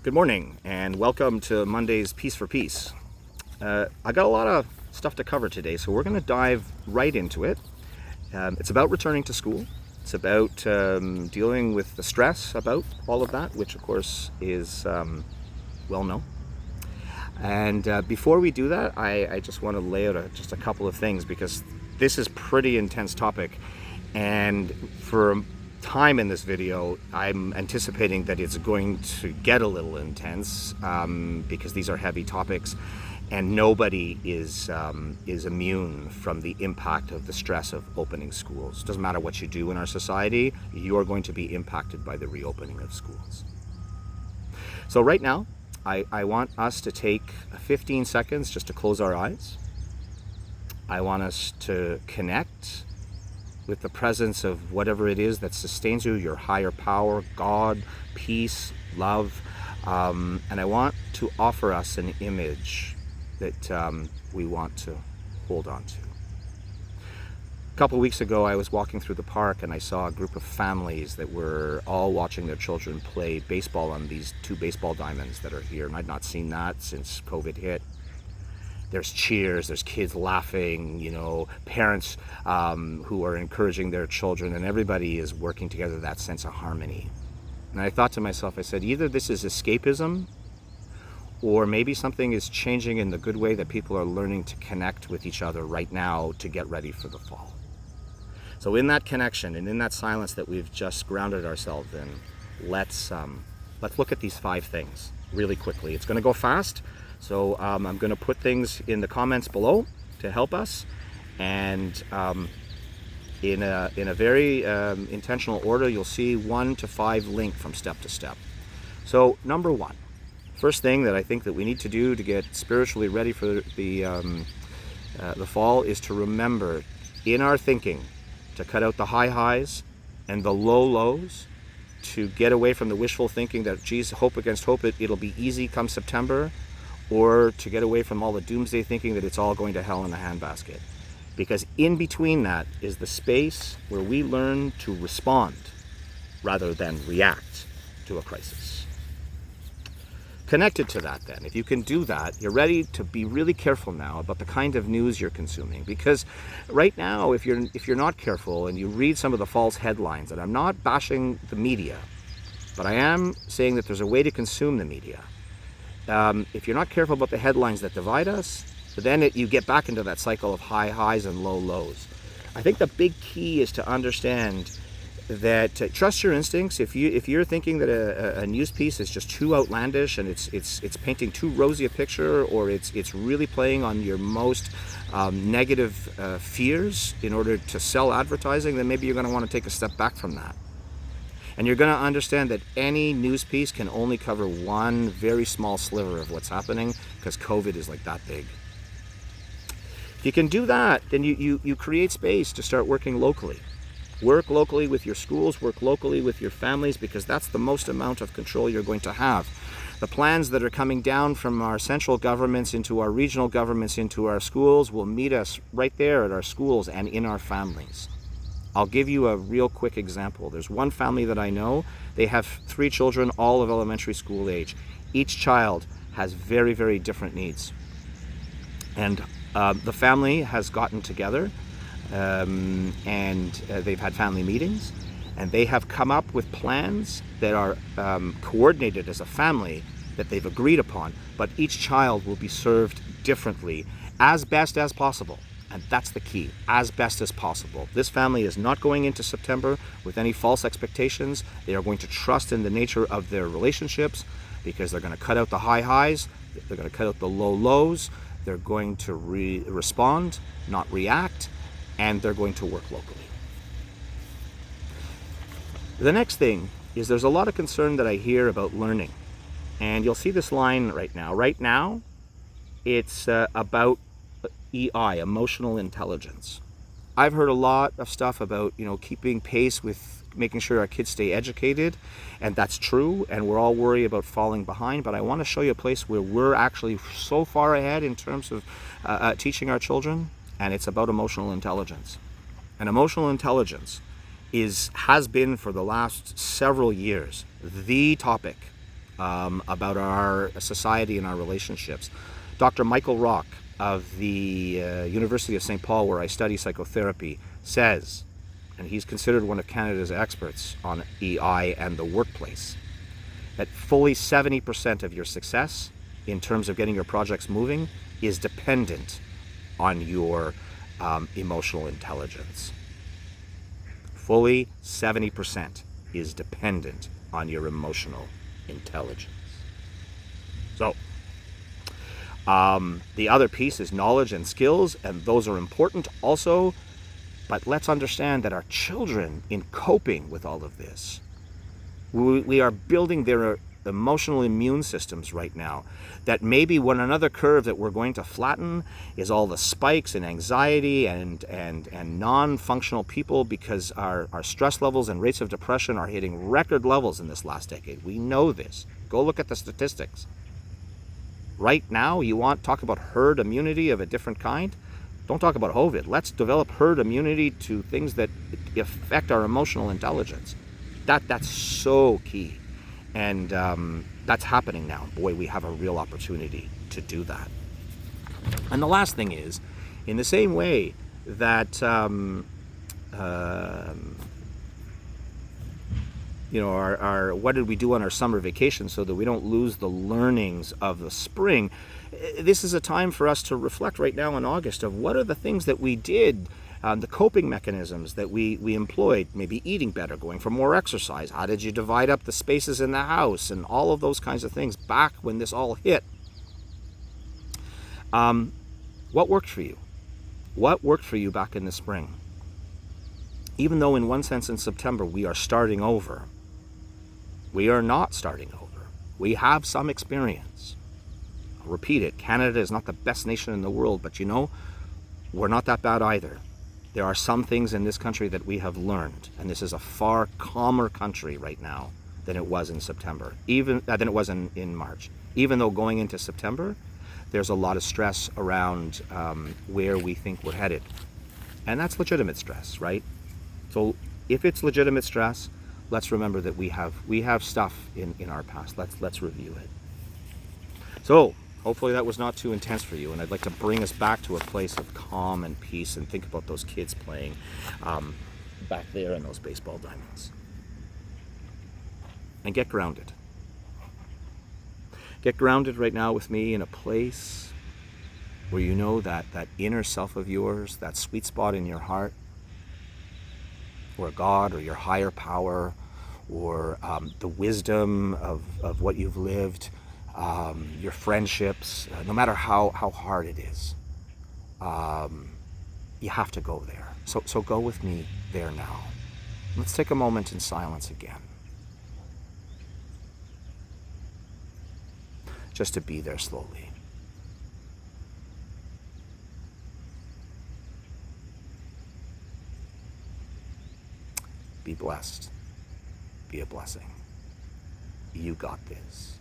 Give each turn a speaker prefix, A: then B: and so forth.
A: Good morning and welcome to Monday's Peace for Peace. I got a lot of stuff to cover today, so we're going to dive right into it. It's about returning to school. It's about dealing with the stress about all of that, which of course is well known. And before we do that, I just want to lay out just a couple of things, because this is pretty intense topic, and for time in this video I'm anticipating that it's going to get a little intense because these are heavy topics, and nobody is immune from the impact of the stress of opening schools. Doesn't matter what you do in our society, you're going to be impacted by the reopening of schools. So right now I want us to take 15 seconds just to close our eyes. I want us to connect with the presence of whatever it is that sustains you, your higher power, God, peace, love. And I want to offer us an image that we want to hold on to. A couple of weeks ago, I was walking through the park and I saw a group of families that were all watching their children play baseball on these 2 baseball diamonds that are here. And I'd not seen that since COVID hit. There's cheers, there's kids laughing, parents who are encouraging their children, and everybody is working together, that sense of harmony. And I thought to myself, I said, either this is escapism, or maybe something is changing in the good way that people are learning to connect with each other right now to get ready for the fall. So in that connection and in that silence that we've just grounded ourselves in, let's look at these 5 things really quickly. It's going to go fast. So I'm going to put things in the comments below to help us, and in a very intentional order, you'll see 1 to 5 link from step to step. So number 1, first thing that I think that we need to do to get spiritually ready for the fall is to remember in our thinking to cut out the high highs and the low lows, to get away from the wishful thinking that, geez, hope against hope, it'll be easy come September, or to get away from all the doomsday thinking that it's all going to hell in a handbasket. Because in between that is the space where we learn to respond rather than react to a crisis. Connected to that then, if you can do that, you're ready to be really careful now about the kind of news you're consuming. Because right now, if you're not careful and you read some of the false headlines, and I'm not bashing the media, but I am saying that there's a way to consume the media. If you're not careful about the headlines that divide us, then you get back into that cycle of high highs and low lows. I think the big key is to understand that trust your instincts. If you're thinking that a news piece is just too outlandish and it's painting too rosy a picture, or it's really playing on your most negative fears in order to sell advertising, then maybe you're going to want to take a step back from that. And you're going to understand that any news piece can only cover one very small sliver of what's happening, because COVID is like that big. If you can do that, then you create space to start working locally. Work locally with your schools, work locally with your families, because that's the most amount of control you're going to have. The plans that are coming down from our central governments into our regional governments into our schools will meet us right there at our schools and in our families. I'll give you a real quick example. There's one family that I know. They have 3 children, all of elementary school age. Each child has very, very different needs. And the family has gotten together and they've had family meetings, and they have come up with plans that are coordinated as a family that they've agreed upon, but each child will be served differently as best as possible. And that's the key, as best as possible. This family is not going into September with any false expectations. They are going to trust in the nature of their relationships, because they're going to cut out the high highs, they're going to cut out the low lows, they're going to respond, not react, and they're going to work locally. The next thing is there's a lot of concern that I hear about learning. And you'll see this line right now. Right now, it's about EI, emotional intelligence. I've heard a lot of stuff about, keeping pace with making sure our kids stay educated, and that's true, and we're all worried about falling behind, but I want to show you a place where we're actually so far ahead in terms of teaching our children, and it's about emotional intelligence. And emotional intelligence has been for the last several years the topic about our society and our relationships. Dr. Michael Rock of the University of St. Paul, where I study psychotherapy, says, and he's considered one of Canada's experts on EI and the workplace, that fully 70% of your success in terms of getting your projects moving is dependent on your emotional intelligence. Fully 70% is dependent on your emotional intelligence. So, the other piece is knowledge and skills, and those are important also, but let's understand that our children, in coping with all of this, we are building their emotional immune systems right now. That maybe when another curve that we're going to flatten is all the spikes and anxiety and non-functional people, because our stress levels and rates of depression are hitting record levels in this last decade. We know this. Go look at the statistics. Right now, you want talk about herd immunity of a different kind? Don't talk about COVID. Let's develop herd immunity to things that affect our emotional intelligence. That's so key. And that's happening now. Boy, we have a real opportunity to do that. And the last thing is, in the same way that our what did we do on our summer vacation so that we don't lose the learnings of the spring, this is a time for us to reflect right now in August of what are the things that we did, the coping mechanisms that we employed, maybe eating better, going for more exercise. How did you divide up the spaces in the house and all of those kinds of things back when this all hit? What worked for you? What worked for you back in the spring? Even though in one sense in September we are starting over, we are not starting over. We have some experience. I'll repeat it, Canada is not the best nation in the world, but we're not that bad either. There are some things in this country that we have learned, and this is a far calmer country right now than it was in September, even than it was in March. Even though going into September, there's a lot of stress around where we think we're headed. And that's legitimate stress, right? So if it's legitimate stress, let's remember that we have stuff in our past. Let's review it. So hopefully that was not too intense for you, and I'd like to bring us back to a place of calm and peace, and think about those kids playing back there in those baseball diamonds. And get grounded. Get grounded right now with me in a place where you know that inner self of yours, that sweet spot in your heart, or God or your higher power, or the wisdom of what you've lived, your friendships, no matter how hard it is, you have to go there. So go with me there now. Let's take a moment in silence again. Just to be there slowly. Be blessed. Be a blessing. You got this.